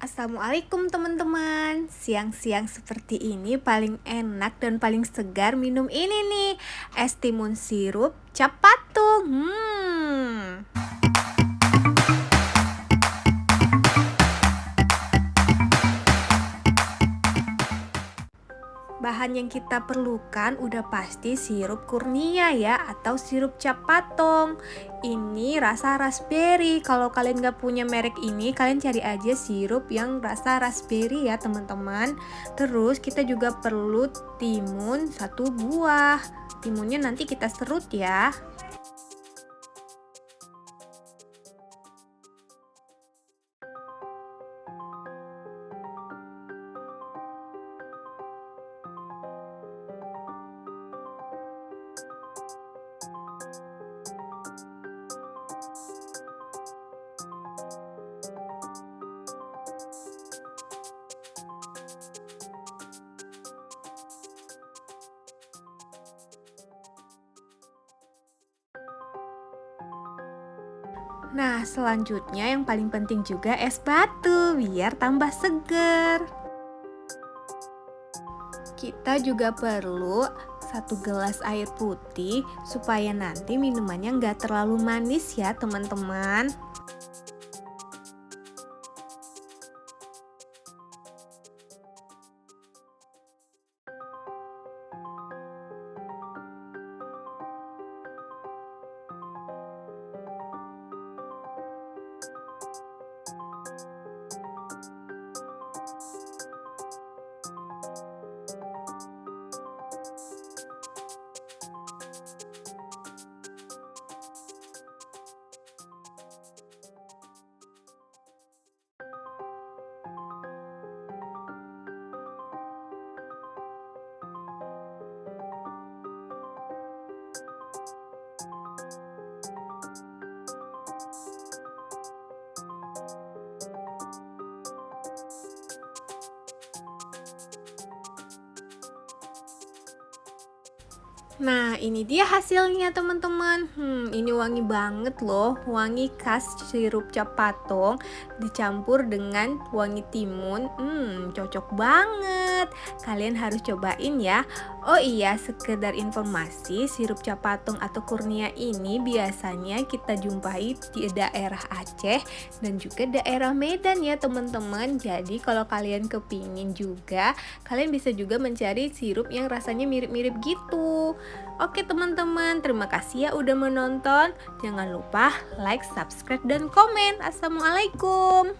Assalamualaikum teman-teman. Siang-siang seperti ini paling enak dan paling segar minum ini nih, es timun sirup cap patung. Bahan yang kita perlukan udah pasti sirup kurnia ya, atau sirup cap patung. Ini rasa raspberry. Kalau kalian gak punya merek ini, kalian cari aja sirup yang rasa raspberry ya teman-teman. Terus kita juga perlu timun 1 buah. Timunnya nanti kita serut ya. Nah, selanjutnya yang paling penting juga es batu biar tambah seger. Kita juga perlu 1 gelas air putih supaya nanti minumannya nggak terlalu manis ya teman-teman. Nah, ini dia hasilnya teman-teman. Ini wangi banget loh, wangi khas sirup cap patung dicampur dengan wangi timun. Cocok banget. Kalian harus cobain ya. Oh iya, sekedar informasi, sirup cap patung atau kurnia ini biasanya kita jumpai di daerah Aceh dan juga daerah Medan ya teman-teman. Jadi kalau kalian kepingin juga, kalian bisa juga mencari sirup yang rasanya mirip-mirip gitu. Oke teman-teman, terima kasih ya udah menonton. Jangan lupa like, subscribe, dan komen. Assalamualaikum.